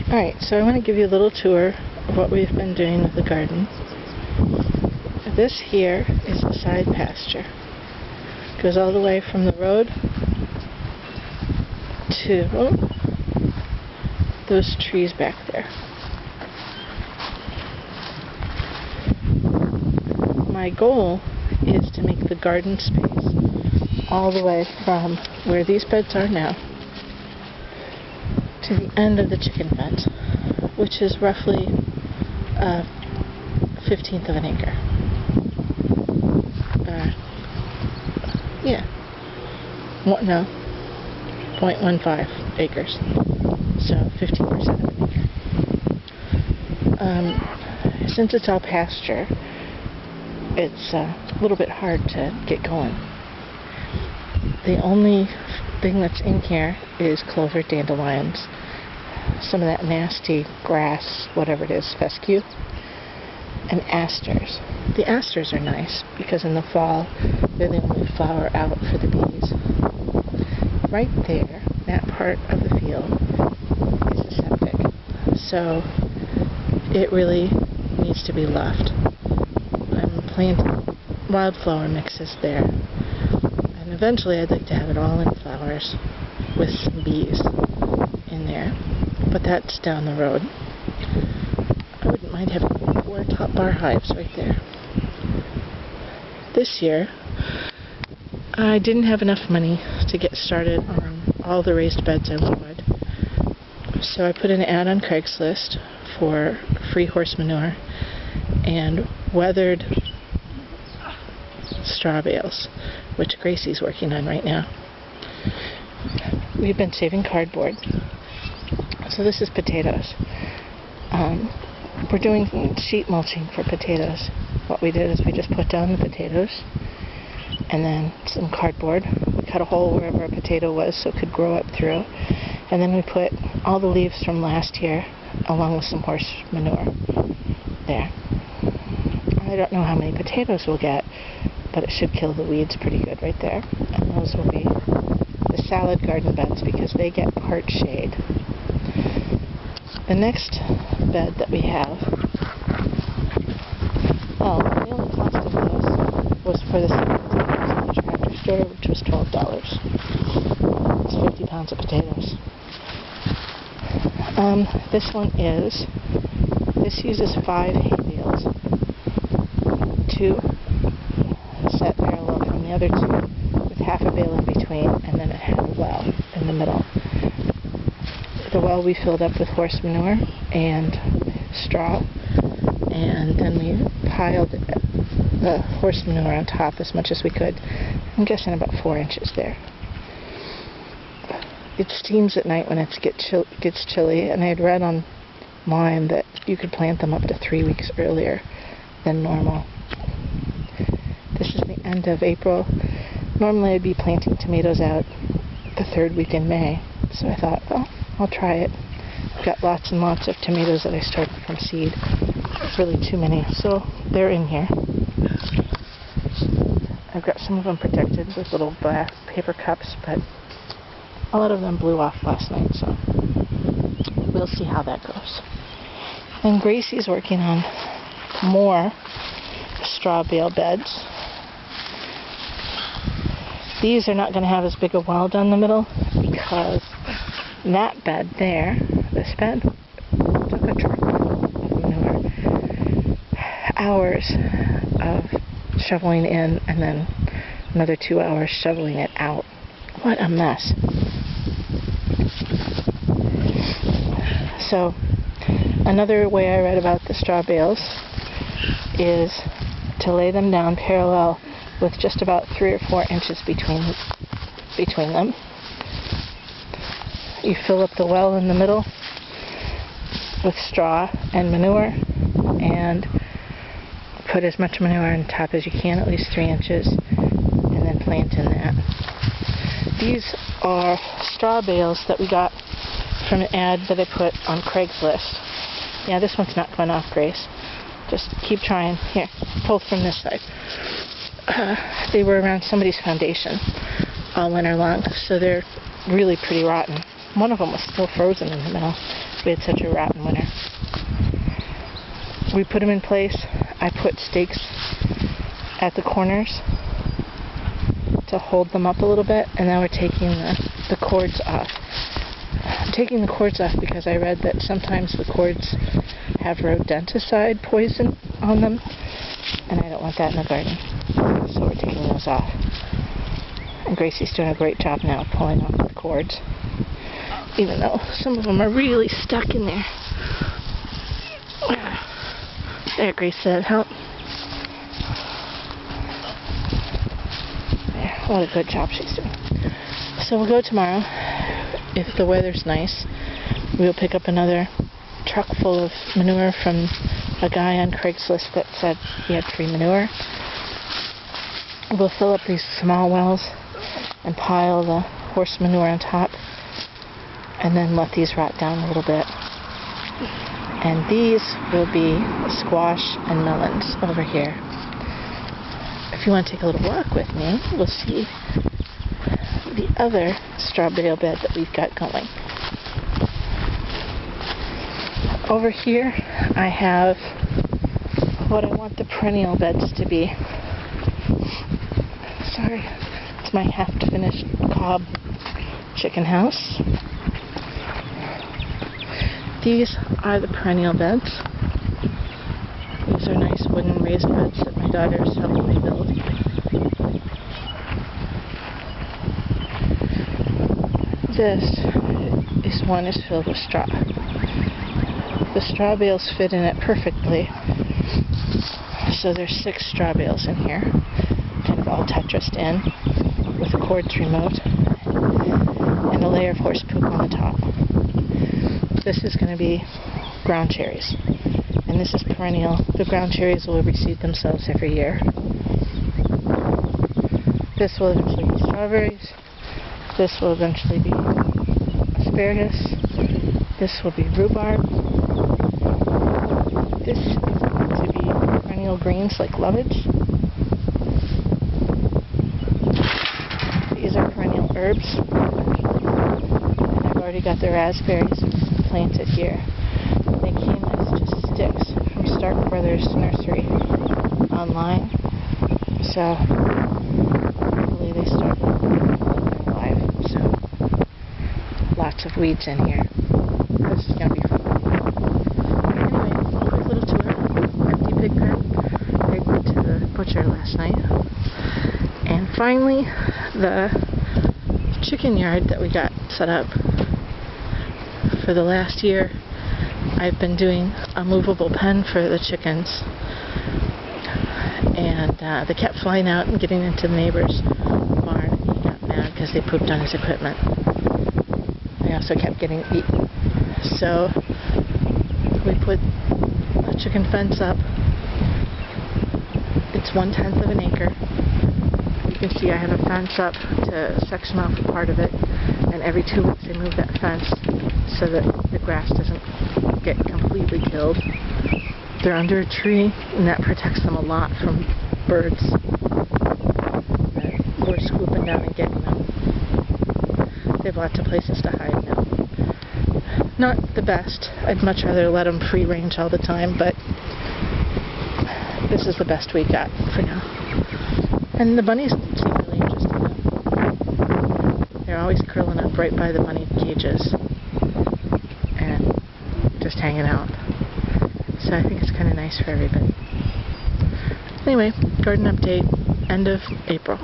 Alright, so I want to give you a little tour of what we've been doing with the garden. This here is the side pasture. It goes all the way from the road to those trees back there. My goal is to make the garden space all the way from where these beds are now to the end of the chicken fence, which is roughly a 1/15 of an acre. No, 0.15 acres, so 15% of an acre. Since it's all pasture, it's a little bit hard to get going. The only thing that's in here is clover, dandelions, some of that nasty grass, whatever it is, fescue, and asters. The asters are nice because in the fall they're the only flower out for the bees. Right there, that part of the field is the septic, so it really needs to be left. I'm planting wildflower mixes there, and eventually I'd like to have it all in flowers with some bees in there, but that's down the road. I wouldn't mind having 4 top bar hives right there. This year I didn't have enough money to get started on all the raised beds I wanted, so I put an ad on Craigslist for free horse manure and weathered straw bales, which Gracie's working on right now. We've been saving cardboard. So this is potatoes. We're doing sheet mulching for potatoes. What we did is we just put down the potatoes and then some cardboard. We cut a hole wherever a potato was so it could grow up through. And then we put all the leaves from last year along with some horse manure there. I don't know how many potatoes we'll get, but it should kill the weeds pretty good right there. And those will be the salad garden beds because they get part shade. The next bed that we have, the only cost of this was for the potatoes in the tractor store, which was $12. It's 50 pounds of potatoes. This uses 5 hay bales, 2 set parallel from the other 2, with half a bale in between, and then it had a well in the middle. The well we filled up with horse manure and straw, and then we piled the horse manure on top as much as we could. I'm guessing about 4 inches there. It steams at night when it gets chilly, and I had read online that you could plant them up to 3 weeks earlier than normal. This is the end of April. Normally I'd be planting tomatoes out the 3rd week in May, so I thought, well, I'll try it. I've got lots and lots of tomatoes that I started from seed. Really too many, so they're in here. I've got some of them protected with little black paper cups, but a lot of them blew off last night, so we'll see how that goes. And Gracie's working on more straw bale beds. These are not going to have as big a well down the middle because that bed there, this bed, took a truck of manure. Hours of shoveling in and then another 2 hours shoveling it out. What a mess. So another way I read about the straw bales is to lay them down parallel with just about 3 or 4 inches between them. You fill up the well in the middle with straw and manure and put as much manure on top as you can, at least 3 inches, and then plant in that. These are straw bales that we got from an ad that I put on Craigslist. Yeah, this one's not going off, Grace. Just keep trying. Here, pull from this side. They were around somebody's foundation all winter long, so they're really pretty rotten. One of them was still frozen in the middle. We had such a rotten winter. We put them in place. I put stakes at the corners to hold them up a little bit, and now we're taking the cords off. I'm taking the cords off because I read that sometimes the cords have rodenticide poison on them, and I don't want that in the garden. So we're taking those off. And Gracie's doing a great job now pulling off the cords, even though some of them are really stuck in there. There, Grace said, help. There, what a good job she's doing. So we'll go tomorrow. If the weather's nice, we'll pick up another truck full of manure from a guy on Craigslist that said he had free manure. We'll fill up these small wells and pile the horse manure on top, and then let these rot down a little bit. And these will be squash and melons over here. If you want to take a little walk with me, we'll see the other straw bale bed that we've got going. Over here I have what I want the perennial beds to be. Sorry, it's my half-finished cob chicken house. These are the perennial beds. These are nice wooden raised beds that my daughter's helping me build. This one is filled with straw. The straw bales fit in it perfectly. So there's 6 straw bales in here, kind of all Tetrised in, with the cords removed, and a layer of horse poop on the top. This is going to be ground cherries, and this is perennial. The ground cherries will reseed themselves every year. This will eventually be strawberries. This will eventually be asparagus. This will be rhubarb. This is going to be perennial greens like lovage. These are perennial herbs. And I've already got the raspberries planted here. They came as just sticks from Stark Brothers Nursery online. So hopefully they start alive. So lots of weeds in here. This is going to be fun. Anyway, quick little tour. Empty pig pen. Pig went to the butcher last night. And finally, the chicken yard that we got set up. For the last year, I've been doing a movable pen for the chickens. And they kept flying out and getting into the neighbor's barn. And he got mad because they pooped on his equipment. They also kept getting eaten. So we put a chicken fence up. It's 1/10 of an acre. You can see I have a fence up to section off a part of it, and every 2 weeks I move that fence so that the grass doesn't get completely killed. They're under a tree, and that protects them a lot from birds that were swooping down and getting them. They have lots of places to hide now. Not the best. I'd much rather let them free range all the time, but this is the best we got for now. And the bunnies seem really interested in them. They're always curling up right by the bunny cages and just hanging out. So I think it's kind of nice for everybody. Anyway, garden update, end of April.